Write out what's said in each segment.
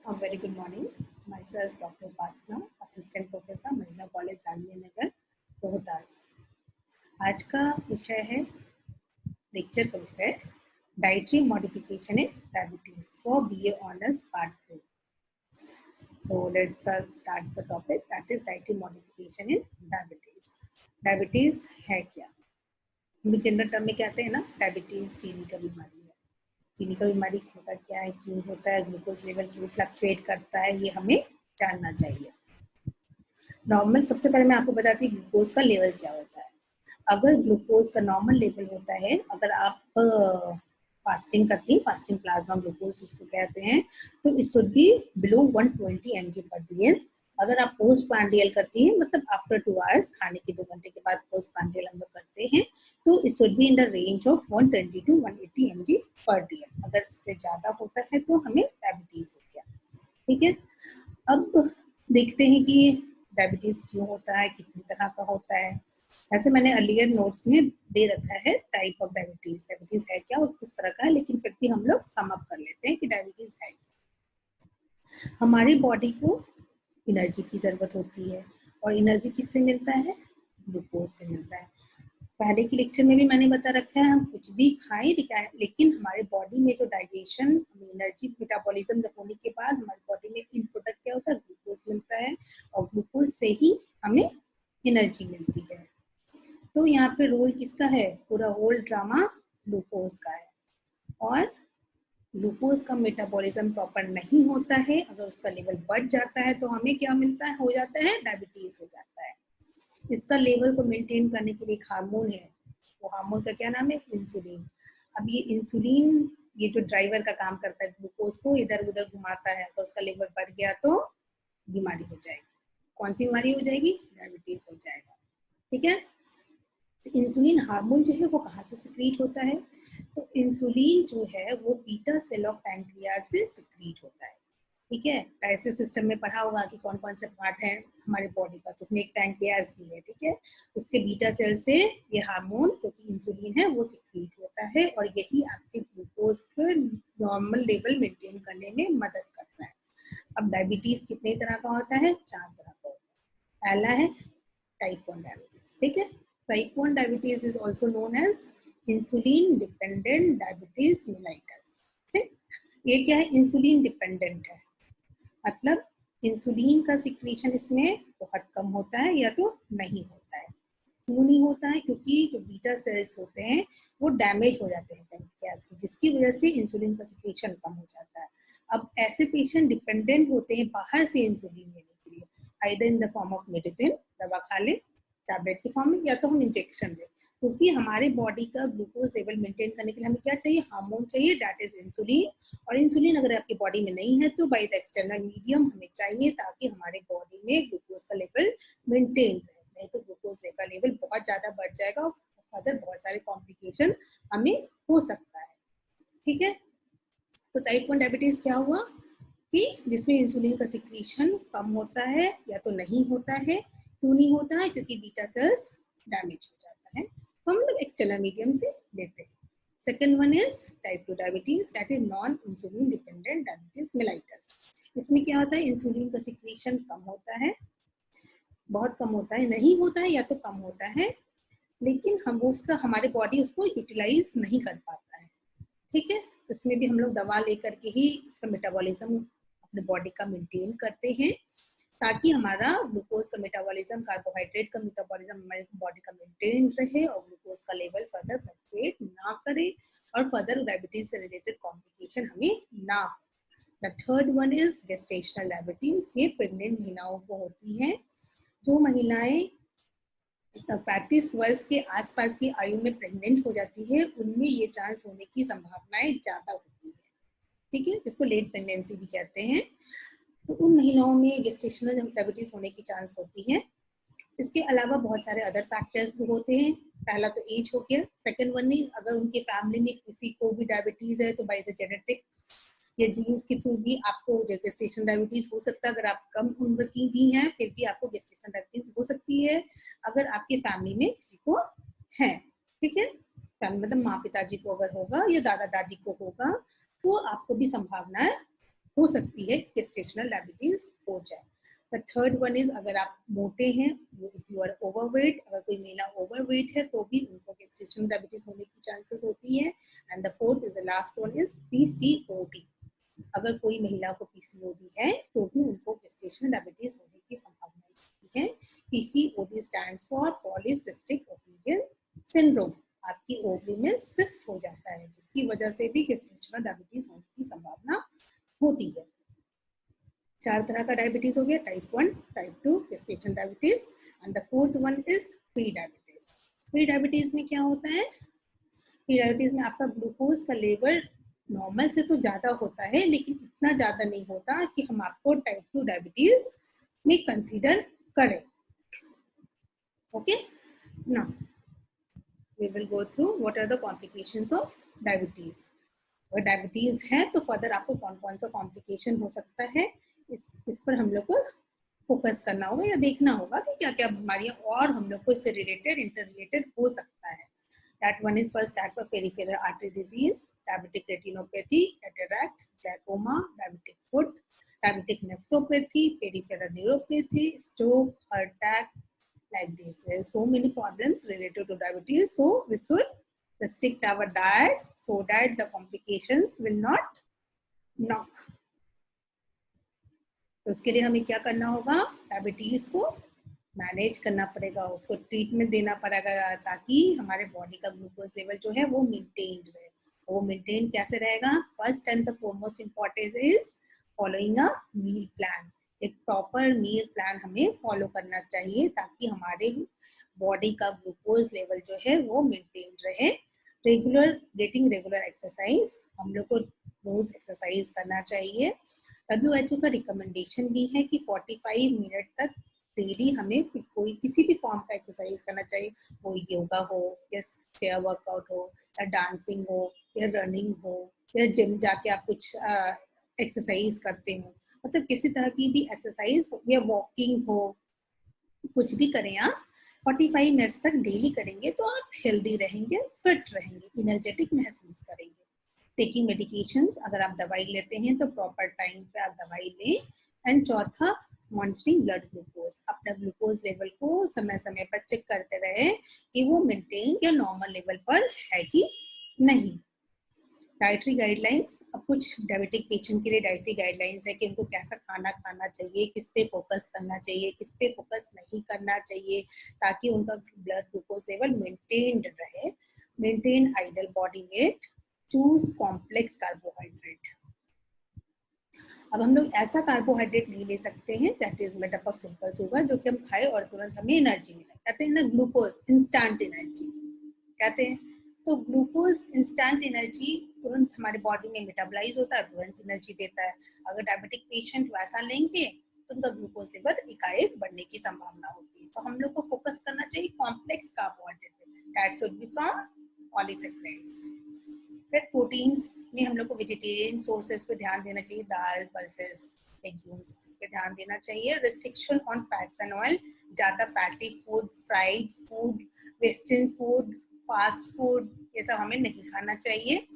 A very good morning. Myself, Dr. Upasna, Assistant Professor, महिला college दानिया नगर, रोहतास। आज का विषय है लेक्चर का विषय dietary modification in diabetes for BA honours part 2. So let's start the topic, that is dietary modification in diabetes. Diabetes है क्या? हम जनरल टर्म में कहते हैं ना, डायबिटीज चीनी का बीमारी है। चीनी का बीमारी होता क्या है, क्यों होता है, ग्लूकोज लेवल क्यों फ्लक्चुएट करता है, ये हमें जानना चाहिए। नॉर्मल सबसे पहले मैं आपको बताती हूँ ग्लूकोज का लेवल क्या होता है। अगर ग्लूकोज का नॉर्मल लेवल होता है, अगर आप फास्टिंग करती हैं, फास्टिंग प्लाज्मा ग्लूकोज जिसको कहते हैं, तो it should be below 120 mg/dl। अगर आप पोस्ट प्रांडियल करती हैं, मतलब आफ्टर 2 आवर्स, खाने के 2 घंटे के बाद पोस्ट प्रांडियल हम लोग करते हैं, तो it should be in the range of 120 to 180 mg/dl। अगर इससे ज्यादा होता है तो हमें डायबिटीज हो गया। ठीक है, अब देखते हैं कि डायबिटीज क्यों होता है, कितनी तरह का होता है। ऐसे मैंने अर्लियर नोट्स में दे रखा है टाइप ऑफ डायबिटीज, डायबिटीज है क्या और किस तरह का है, लेकिन फिर भी हम लोग सम अप कर लेते हैं कि डायबिटीज है क्या। हमारी बॉडी को एनर्जी की जरूरत होती है, और एनर्जी किससे मिलता है? ग्लूकोज से मिलता है। पहले के लेक्चर में भी मैंने बता रखा है, हम कुछ भी खाएं लेकिन हमारे बॉडी में जो डाइजेशन, एनर्जी मेटाबॉलिज्म होने के बाद हमारी बॉडी में इन प्रोडक्ट क्या होता है? ग्लूकोज मिलता है, और ग्लूकोज से ही हमें एनर्जी मिलती है। तो यहाँ पे रोल किसका है? पूरा होल ड्रामा ग्लूकोज का है। और ग्लूकोज का मेटाबॉलिज्म प्रॉपर नहीं होता है, अगर उसका लेवल बढ़ जाता है तो हमें क्या मिलता है? हो जाता है डायबिटीज हो जाता है। इसका लेवल को मेंटेन करने के लिए एक हार्मोन है, वो हार्मोन का क्या नाम है? इंसुलिन। अब ये इंसुलिन, ये जो ड्राइवर का काम करता है, ग्लूकोज को इधर उधर घुमाता है, तो उसका लेवल बढ़ गया तो बीमारी हो जाएगी। कौन सी बीमारी हो जाएगी? डायबिटीज हो जाएगा। ठीक है, तो इंसुलिन हार्मोन जो है वो कहाँ से सिक्रीट होता है? तो इंसुलिन जो है वो बीटा सेल ऑफ पैंक्रियाज से सिक्रीट होता है। ठीक है, डाइजेस्टिव सिस्टम में पढ़ा होगा कि कौन कौन से पार्ट हैं हमारे बॉडी का, तो उसमें एक पैंक्रियाज भी है। ठीक है, उसके बीटा सेल से ये हार्मोन जो कि इंसुलिन है वो सिक्रीट होता है, और यही आपके ग्लूकोज के नॉर्मल लेवल मेंटेन करने में मदद करता है। अब डायबिटीज कितने तरह का होता है? 4 तरह का होता है। पहला है टाइप 1 डायबिटीज। ठीक है, type 1 diabetes is also known as insulin dependent diabetes mellitus. ठीक, ये क्या है? इंसुलिन डिपेंडेंट है, मतलब इंसुलिन का सिक्रीशन इसमें बहुत कम होता है या तो नहीं होता है। क्यों नहीं होता है? क्योंकि जो बीटा सेल्स होते हैं वो डैमेज हो जाते हैं पैंक्रियाज के, जिसकी वजह से इंसुलिन का सिक्रीशन कम हो जाता है। अब ऐसे पेशेंट डिपेंडेंट होते हैं बाहर से इंसुलिन लेने के लिए, either in the form of medicine, दवा खा ले टैबलेट के फॉर्म में, या तो हम इंजेक्शन ले, क्योंकि हमारे बॉडी का ग्लूकोज लेवल मेंटेन करने के लिए हमें क्या चाहिए? हार्मोन चाहिए, दैट इज इंसुलिन। और इंसुलिन अगर आपकी बॉडी में नहीं है तो बाय द एक्सटर्नल मीडियम हमें चाहिए, ताकि हमारे बॉडी में ग्लूकोज का लेवल मेंटेन रहे। नहीं तो ग्लूकोज का लेवल बहुत ज्यादा बढ़ जाएगा और फर्दर बहुत सारे कॉम्प्लिकेशन हमें हो सकता है। ठीक है, तो टाइप 1 डायबिटीज क्या हुआ कि जिसमें इंसुलिन का सिक्रीशन कम होता है या तो नहीं होता है। क्यों नहीं होता है? क्योंकि बीटा सेल्स डैमेज हो जाता है, तो हम लोग एक्सटर्नल मीडियम से लेते हैं। Second one is type 2 diabetes, that is non insulin dependent diabetes mellitus. इसमें क्या होता है? इंसुलिन का सिक्रीशन कम होता है, बहुत कम होता है, नहीं होता है या तो कम होता है, लेकिन हम उसका हमारे बॉडी उसको यूटिलाइज नहीं कर पाता है। ठीक है, तो इसमें भी हम लोग दवा लेकर के ही इसका मेटाबॉलिज्म अपने बॉडी का मेंटेन करते हैं, ताकि हमारा ग्लूकोज का मेटाबॉलिज्म, कार्बोहाइड्रेट का मेटाबॉलिज्म हमारे बॉडी का मेंटेन रहे, और ग्लूकोज का लेवल फर्दर फ्लक्चुएट ना करे, और फर्दर डायबिटीज से रिलेटेड कॉम्प्लिकेशन हमें ना हो। The third one is gestational diabetes. ये प्रेग्नेंट महिलाओं को होती है। जो महिलाएं 35 वर्ष के आसपास की आयु में प्रेग्नेंट हो जाती है, उनमें ये चांस होने की संभावनाएं ज्यादा होती है। ठीक है, जिसको लेट प्रेगनेंसी भी कहते हैं। तो उन महिलाओं में गेस्टेशनल डायबिटीज होने की चांस होती है। इसके अलावा बहुत सारे अदर फैक्टर्स भी होते हैं। पहला तो एज हो गया। सेकंड वन नहीं, अगर उनके फैमिली में किसी को भी डायबिटीज है तो बाय द जेनेटिक्स या जीन्स के थ्रू भी आपको गेस्टेशनल डायबिटीज हो सकता है। अगर आप कम उम्र की भी हैं फिर भी आपको गेस्टेशनल डायबिटीज हो सकती है, अगर आपके फैमिली में किसी को है। ठीक है, फैमिली मतलब माँ पिताजी को अगर होगा या दादा दादी को होगा, तो आपको भी संभावना हो सकती है गेस्टेशनल डायबिटीज हो जाए। द थर्ड वन इज अगर आप मोटे हैं, इफ यू आर ओवरवेट, अगर कोई महिला ओवरवेट है तो भी उनको गेस्टेशनल डायबिटीज होने की चांसेस होती है। And the fourth is the last one is PCOD. अगर कोई महिला को पीसीओडी है तो भी उनको गेस्टेशनल डायबिटीज होने की संभावना होती है। PCOD stands for polycystic ovarian syndrome. आपकी ओवरी में सिस्ट हो जाता है जिसकी वजह से भी गेस्टेशनल डायबिटीज होने की संभावना होती है। 4 तरह का डायबिटीज हो गया, type 1, type 2, gestational diabetes, and the fourth one is pre diabetes. Pre diabetes में क्या होता है? प्री डायबिटीज में आपका ग्लूकोज का लेवल नॉर्मल से तो ज्यादा होता है, लेकिन इतना ज्यादा नहीं होता कि हम आपको टाइप 2 डायबिटीज में कंसीडर करें। Okay, now we will go through what are the complications of diabetes. अगर डायबिटीज है तो फर्दर आपको कौन कौन सा कॉम्प्लिकेशन हो सकता है, इस पर हम लोग को फोकस करना होगा या देखना होगा कि क्या क्या बीमारियां और हम लोग को इससे रिलेटेड इंटर रिलेटेड हो सकता है। That one is first starts for peripheral artery disease, diabetic retinopathy, cataract, glaucoma, diabetic foot, diabetic nephropathy, peripheral neuropathy, stroke, heart attack, like this. There are so many problems related to diabetes, so we should restrict our diet so that the complications will not knock. तो उसके लिए हमें क्या करना होगा? Diabetes को manage करना पड़ेगा, उसको ट्रीटमेंट देना पड़ेगा ताकि हमारे बॉडी का ग्लूकोज लेवल जो है वो मेंटेन रहे। वो मेंटेन कैसे रहेगा? First and the foremost important is following a meal plan. एक प्रॉपर मील प्लान हमें फॉलो करना चाहिए ताकि हमारे बॉडी का ग्लूकोज लेवल जो है वो मेंटेन रहे। रेगुलर एक्सरसाइज, हम लोग को रोज एक्सरसाइज करना चाहिए। WHO का रिकमेंडेशन भी है कि 45 मिनट तक डेली हमें कोई किसी भी फॉर्म का एक्सरसाइज करना चाहिए, वो योगा हो या चेयर वर्कआउट हो या डांसिंग हो या रनिंग हो या जिम जाके आप कुछ एक्सरसाइज करते हो, मतलब किसी तरह की भी एक्सरसाइज हो या वॉकिंग हो, कुछ भी करें आप 45 मिनट्स तक डेली करेंगे तो आप हेल्दी रहेंगे, फिट रहेंगे, इनर्जेटिक महसूस करेंगे। टेकिंग मेडिकेशंस, अगर आप दवाई लेते हैं तो प्रॉपर टाइम पे आप दवाई लें। एंड चौथा, मॉनिटरिंग ब्लड ग्लूकोज, अपना ग्लूकोज लेवल को समय समय पर चेक करते रहे कि वो मेंटेन या नॉर्मल लेवल पर है कि नहीं। डाइटरी गाइडलाइंस, अब कुछ डायबिटिक पेशेंट के लिए डाइटरी गाइडलाइंस है कि उनको कैसा खाना खाना चाहिए, किस पे फोकस करना चाहिए, किस पे फोकस नहीं करना चाहिए ताकि उनका ब्लड ग्लूकोज लेवल मेंटेन्ड रहे। Maintain ideal body weight, choose complex carbohydrate. अब हम लोग ऐसा कार्बोहाइड्रेट नहीं ले सकते हैं that is made up of simple sugar, जो कि हम खाए और तुरंत हमें एनर्जी मिले, कहते हैं ना ग्लूकोज इंस्टेंट एनर्जी कहते हैं। तो ग्लूकोज इंस्टेंट एनर्जी तुरंत हमारे बॉडी में मेटाबोलाइज होता है, तुरंत एनर्जी देता है। अगर डायबिटिक पेशेंट वैसा लेंगे तो उनका ग्लूकोज लेवल एकाएक बढ़ने की संभावना होती है। तो हम लोग को फोकस करना चाहिए complex carbohydrate that should be from polysaccharides. फिर प्रोटीन्स में हम लोग को वेजिटेरियन सोर्सेज पे ध्यान देना चाहिए, दाल, पल्सेस, लेग्यूम्स, इस पे ध्यान देना चाहिए। Restriction on fats and oil, ज्यादा fatty food, fried food, western food, fast food, ये सब हमें नहीं खाना चाहिए।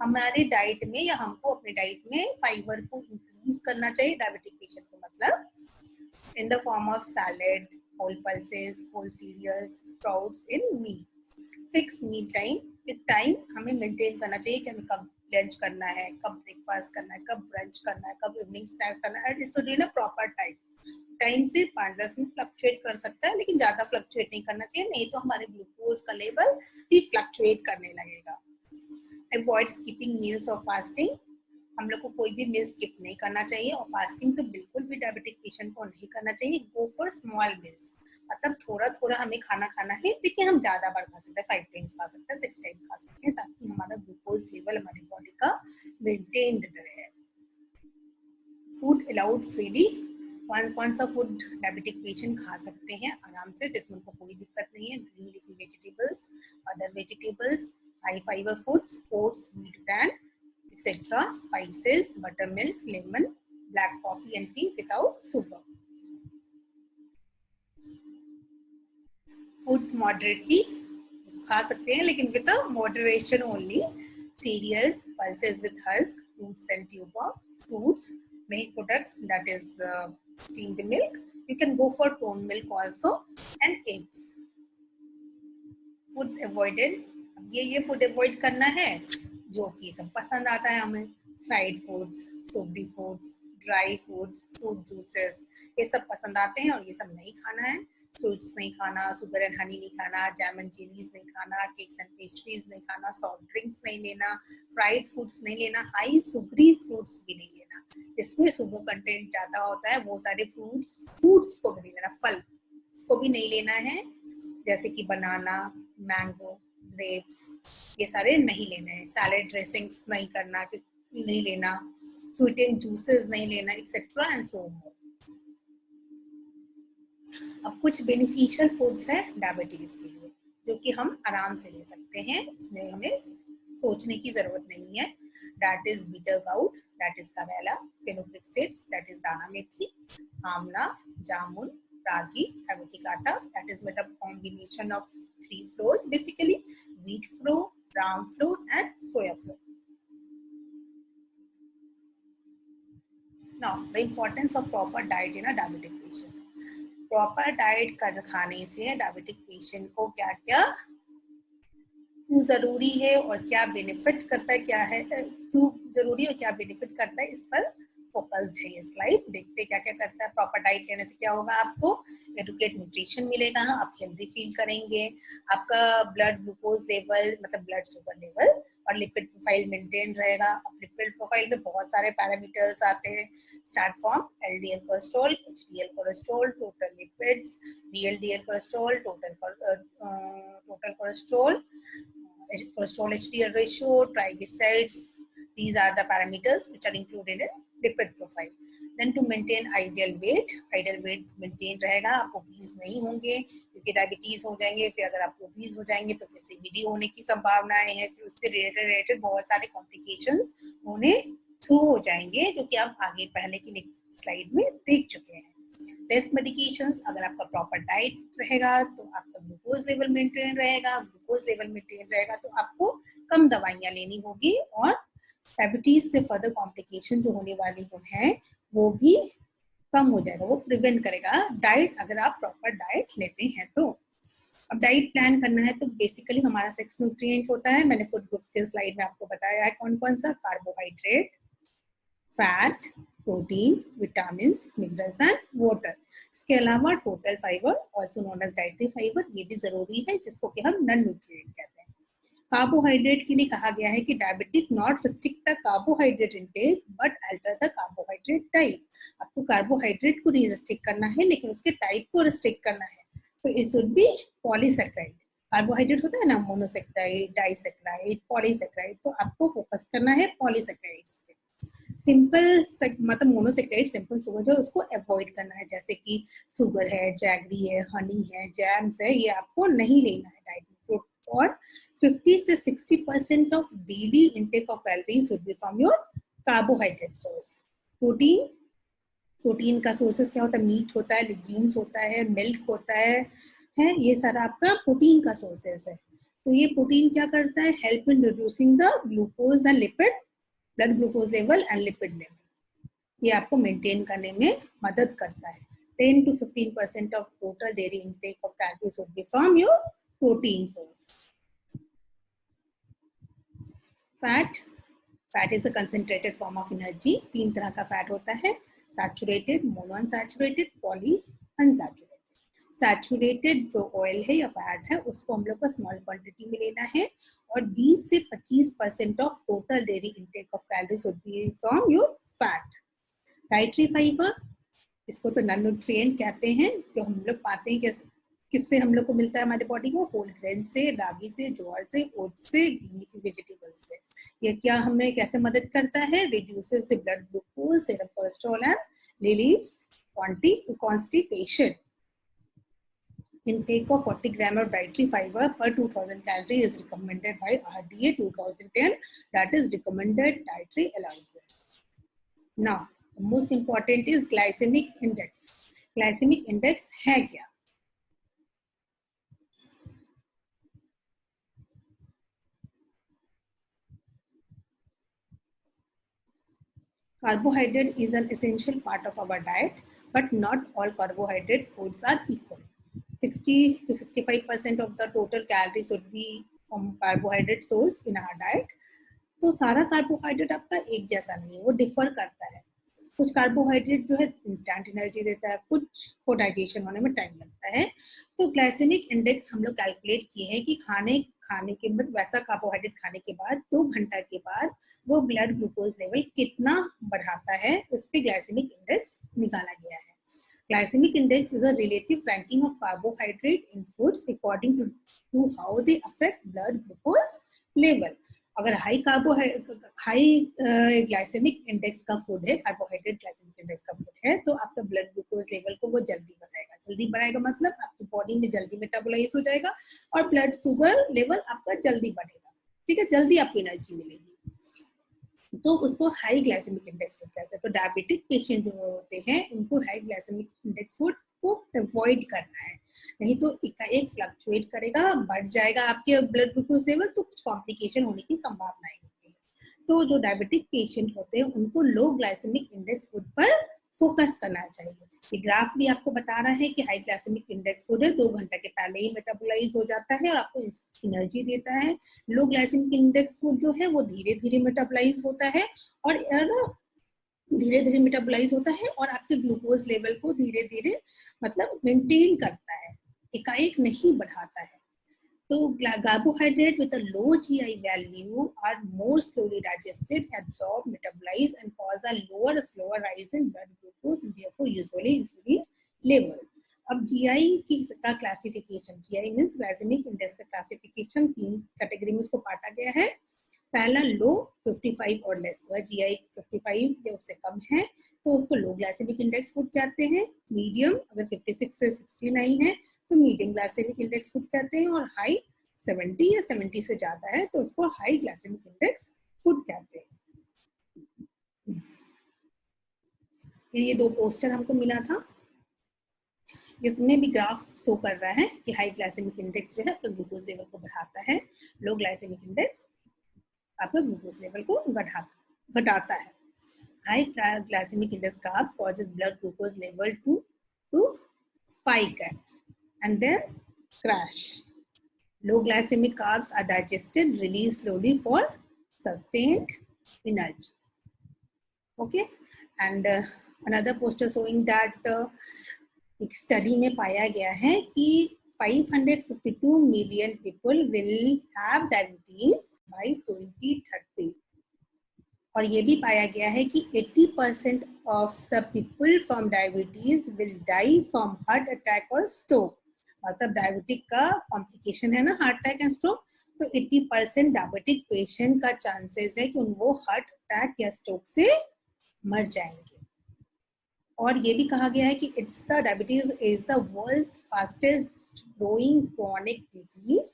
हमारे डाइट में या हमको अपने डाइट में फाइबर को इंक्रीज करना चाहिए, डायबिटिक पेशेंट को मतलब, in the form of salad, whole pulses, whole cereals, sprouts in meal. Fix meal time, एक टाइम हमें मेंटेन करना चाहिए कि हमें कब लंच करना है, कब ब्रेकफास्ट करना है, कब ब्रंच करना है, कब इवनिंग स्नैक करना है, it should be in a proper time. Time से 5-10 मिनट फ्लक्चुएट कर सकता है लेकिन ज्यादा फ्लक्चुएट नहीं करना चाहिए, नहीं तो हमारे ग्लूकोज का लेवल भी फ्लक्चुएट करने लगेगा। अवॉइड स्किपिंग मील्स और फास्टिंग, हम लोग को कोई भी मील स्किप नहीं करना चाहिए और फास्टिंग तो बिल्कुल भी डायबिटिक पेशेंट को नहीं करना चाहिए। गो फॉर स्मॉल मील्स, मतलब थोड़ा थोड़ा हमें खाना खाना है, लेकिन हम ज्यादा बार खा सकते हैं, 5 टाइम्स खा सकते हैं, 6 टाइम्स खा सकते हैं ताकि हमारा ग्लूकोज लेवल हमारी बॉडी का मेंटेन्ड रहे। फूड अलाउड फ्रीली, कौन सा फूड डायबिटिक पेशेंट खा सकते हैं आराम से जिसमें उनको कोई दिक्कत नहीं है? Green leafy vegetables, other vegetables, high fibre foods, oats, wheat bran etc., spices, buttermilk, lemon, black coffee and tea without sugar. Foods moderately, खा सकते हैं लेकिन with a moderation only. Cereals, pulses with husk, roots and tuber, fruits, milk products, that is steamed milk. You can go for toned milk also, and eggs. Foods avoided, ये food avoid करना है जो कि सब पसंद आता है हमें. फ्राइड फूड्स, सोपी foods, dry foods, fruit juices, ये सब पसंद आते हैं और ये सब नहीं खाना है. स्वीट्स नहीं खाना, शुगर एंड हनी नहीं खाना, जैम एंड जेलीज नहीं खाना, केक्स एंड पेस्ट्रीज नहीं खाना, सॉफ्ट ड्रिंक्स नहीं लेना, फ्राइड फूड्स नहीं लेना, हाई शुगरी फ्रूट्स भी नहीं लेना. इसमें शुगर कंटेंट ज्यादा होता है वो सारे फ्रूट्स को भी नहीं लेना. फल उसको भी नहीं लेना है, जैसे कि बनाना, मैंगो, ग्रेप्स, ये सारे नहीं लेने हैं. सैलेड ड्रेसिंग्स नहीं करना, नहीं लेना, स्वीटेंड जूसेस नहीं लेना, एक्सेट्रा एंड सो मोर. अब कुछ बेनिफिशियल फूड्स हैं डायबिटीज के लिए जो कि हम आराम से ले सकते हैं, उसमें हमें सोचने की जरूरत नहीं है. That is bitter gourd, that is karela, fenugreek seeds, that is dana methi, आंवला, जामुन, ragi, avocado, that is made up combination of 3 flours, basically wheat flour, brown flour and soya flour. Now the importance of proper diet in a diabetic patient. Proper diet खाने से diabetic patient को क्या क्या क्यों जरूरी है और क्या बेनिफिट करता है, क्या है क्यों जरूरी और क्या बेनिफिट करता है, इस पर फोकस्ड है ये स्लाइड. देखते क्या क्या करता है. प्रॉपर डाइट लेने से क्या होगा, आपको एडुकेट न्यूट्रिशन मिलेगा, आप हेल्दी फील करेंगे, आपका ब्लड ग्लूकोज लेवल मतलब ब्लड शुगर लेवल और लिपिड प्रोफाइल मेंटेन रहेगा. अब लिपिड प्रोफाइल में बहुत सारे पैरामीटर्स आते हैं, start from LDL cholesterol, HDL cholesterol, total lipids, VLDL cholesterol, total cholesterol, cholesterol HDL ratio, triglycerides. These are the parameters which are included in lipid profile. Then to maintain ideal weight maintain रहेगा, आप obese नहीं होंगे क्योंकि diabetes हो जाएंगे. फिर अगर आप obese हो जाएंगे तो फिर CVD होने की संभावनाएं हैं, फिर उससे रिलेटेड बहुत सारे कॉम्प्लिकेशंस होने शुरू हो जाएंगे जो कि आप आगे पहले की स्लाइड में देख चुके हैं. टेस्ट मेडिकेशंस, अगर आपका प्रॉपर डाइट रहेगा तो आपका ग्लूकोज लेवल मेंटेन रहेगा, ग्लूकोज लेवल मेंटेन रहेगा तो आपको कम दवाइयां लेनी होगी और डायबिटीज से फर्दर कॉम्प्लिकेशन जो होने वाली है वो भी कम हो जाएगा, वो प्रिवेंट करेगा डाइट, अगर आप प्रॉपर डाइट लेते हैं तो. अब डाइट प्लान करना है तो बेसिकली हमारा 6 न्यूट्रिएंट होता है. मैंने फूड ग्रुप्स के स्लाइड में आपको बताया है कौन कौन सा. Carbohydrate, fat, protein, vitamin, minerals and water. इसके अलावा total fibre also known as dietary fibre, ये भी जरूरी है जिसको कि हम नॉन न्यूट्रिएंट कहते हैं. कार्बोहाइड्रेट के लिए कहा गया है कि diabetic not restrict the carbohydrate intake but alter the carbohydrate type. आपको कार्बोहाइड्रेट को नहीं रिस्ट्रिक्ट करना है लेकिन उसके टाइप को रिस्ट्रिक्ट करना है. तो it should be polysaccharide. Carbohydrate होता है ना, मोनोसेक्राइड, डाइसेक्राइड, पॉलीसेक्राइड, तो आपको फोकस करना है पॉलीसेक्राइड्स पे. सिंपल मतलब मोनोसेक्राइड सिंपल शुगर है उसको अवॉइड करना है, जैसे कि शुगर है, जैगरी है, हनी है, जैम्स है, ये आपको नहीं लेना है डाइट में. और 50 से 60% of daily intake of calories should be from your carbohydrate source. Protein का सोर्सेस क्या होता है, मीट होता है, लेग्यूम्स होता है, मिल्क होता है, ये सारा आपका प्रोटीन का सोर्सेस है. तो ये प्रोटीन क्या करता है, help in reducing the glucose and lipid, blood glucose level and lipid level, ये आपको मेंटेन करने में मदद करता है. 10 to 15% of total daily intake of calories would be from your protein source. Fat is a concentrated form of energy. 3 तरह का fat होता है, saturated, monounsaturated, poly unsaturated. Saturated जो ऑयल है या फैट है उसको हम लोग को स्मॉल क्वांटिटी में लेना है और 20 से 25% of total daily intake of calories would be from your fat. Dietary fibre, इसको तो नॉन न्यूट्रिएंट कहते हैं, जो हम लोग पाते हैं किससे हम लोग को मिलता है हमारे बॉडी को, होल ग्रेन से, रागी से, ज्वार से, ओट्स से, ग्रीन लीफी वेजिटेबल्स से. ये क्या हमें कैसे मदद करता है, reduces the blood glucose, serum cholesterol and relieves constipation. Intake of 40 gram of dietary fiber per 2000 calorie is recommended by RDA 2010, that is recommended dietary allowances. Now, most important is glycemic index. Glycemic index है क्या? Carbohydrate is an essential part of our diet, but not all carbohydrate foods are equal. 60 to 65% of the total calories would be from carbohydrate source in our diet. तो सारा carbohydrate आपका एक जैसा नहीं है, वो डिफर करता है. कुछ कार्बोहाइड्रेट जो है इंस्टेंट एनर्जी देता है, कुछ को डाइजेशन होने में टाइम लगता है. तो ग्लाइसेमिक इंडेक्स हम लोग कैलकुलेट किए हैं कि खाने के बाद वैसा कार्बोहाइड्रेट खाने के बाद 2 घंटा के बाद वो ब्लड ग्लूकोज लेवल कितना बढ़ाता है, उस पर ग्लाइसेमिक इंडेक्स निकाला गया है. Glycemic index is a relative ranking of carbohydrate in foods according to how they affect blood glucose level. अगर हाई ग्लाइसेमिक इंडेक्स का फूड है, कार्बोहाइड्रेट ग्लाइसेमिक इंडेक्स का फूड है, तो आपका ब्लड ग्लूकोज लेवल को वो जल्दी बढ़ाएगा. जल्दी बढ़ाएगा मतलब आपकी बॉडी में जल्दी मेटाबोलाइज हो जाएगा और ब्लड शुगर लेवल आपका जल्दी बढ़ेगा. ठीक है, जल्दी आपको एनर्जी मिलेगी, तो उसको हाई ग्लाइसेमिक इंडेक्स फूड कहते हैं. तो डायबिटिक पेशेंट जो होते हैं उनको हाई ग्लाइसेमिक इंडेक्स फूड को अवॉइड करना है, नहीं तो एक फ्लक्चुएट करेगा, बढ़ जाएगा आपके ब्लड ग्लूकोज लेवल, तो कुछ कॉम्प्लिकेशन होने की संभावनाएं होती है. तो जो डायबिटिक पेशेंट होते हैं उनको लो ग्लाइसेमिक इंडेक्स फूड पर फोकस करना चाहिए. ये ग्राफ भी आपको बता रहा है कि हाई ग्लाइसेमिक इंडेक्स फूड है 2 घंटे के पहले ही मेटाबोलाइज हो जाता है और आपको एनर्जी देता है. लो ग्लाइसेमिक इंडेक्स फूड जो है वो धीरे धीरे मेटाबोलाइज होता है और आपके ग्लूकोज लेवल को धीरे धीरे मतलब मेंटेन करता है, एकाएक नहीं बढ़ाता है. तो carbohydrate with a low GI value are more slowly digested, absorbed, metabolized and cause a slower rise in blood glucose and therefore usually insulin level. अब GI का classification, GI means glycaemic index का classification 3 category में उसको बांटा गया है. पहला लो 55 और लेस, GI 55 या उससे कम है तो उसको लो ग्लाइसेमिक इंडेक्स फूड कहते हैं. मीडियम अगर 56 से 69 है तो मीडियम ग्लाइसेमिक इंडेक्स फूड कहते हैं और हाई 70 या 70 से ज्यादा है तो उसको हाई ग्लाइसेमिक इंडेक्स फूड कहते हैं. ये 2 पोस्टर हमको मिला था, इसमें भी ग्राफ शो कर रहा है कि हाई ग्लाइसेमिक इंडेक्स जो है आपका ग्लूकोज लेवल को बढ़ाता है, लो ग्लाइसेमिक इंडेक्स आपका ग्लूकोज लेवल को घटाता है. High glycaemic index carbs causes blood glucose level to spike and then crash. Low glycemic carbs are digested, released slowly for sustained energy. Okay, and another poster showing that एक study में पाया गया है कि 552 million people will have diabetes by 2030. और ये भी पाया गया है कि 80% of the people from diabetes will die from heart attack or stroke. मतलब डायबिटिक का कॉम्प्लिकेशन है ना, हार्ट अटैक एंड स्ट्रोक, तो 80% डायबिटिक पेशेंट का चांसेस है कि वो हार्ट अटैक या स्ट्रोक से मर जाएंगे. और ये भी कहा गया है कि diabetes is the world's fastest growing chronic disease,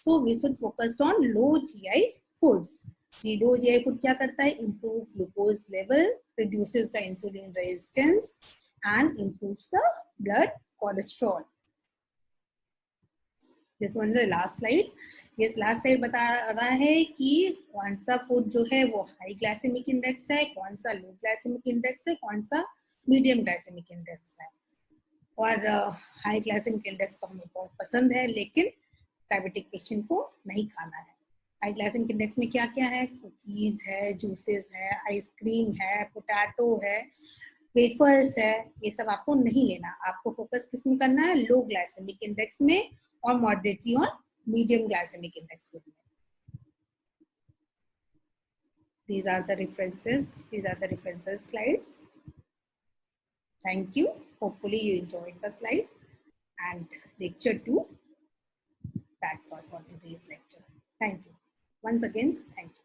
so we should focus on low GI foods. Low GI food क्या करता है? Improve glucose level, reduces the insulin resistance and improves the blood cholesterol. This one the last slide. ये last slide बता रहा है कि कौन सा फूड जो है वो हाई ग्लाइसेमिक इंडेक्स है, कौन सा लो ग्लाइसेमिक इंडेक्स है, कौन सा मीडियम ग्लाइसेमिक इंडेक्स है. और हाई ग्लाइसेमिक इंडेक्स तो हमें बहुत पसंद है लेकिन डायबिटिक पेशेंट को नहीं खाना है. हाई ग्लाइसेमिक इंडेक्स में क्या क्या है? कुकीज है, जूसेस है, आइसक्रीम है, पोटैटो है, वेफर्स है, ये सब आपको नहीं लेना. आपको फोकस किस में करना है? लो ग्लाइसेमिक इंडेक्स में और मॉडरेटली और मीडियम ग्लाइसेमिक इंडेक्स में. These are the references slides. Thank you. Hopefully you enjoyed the slide and lecture 2. That's all for today's lecture. Thank you. Once again, thank you.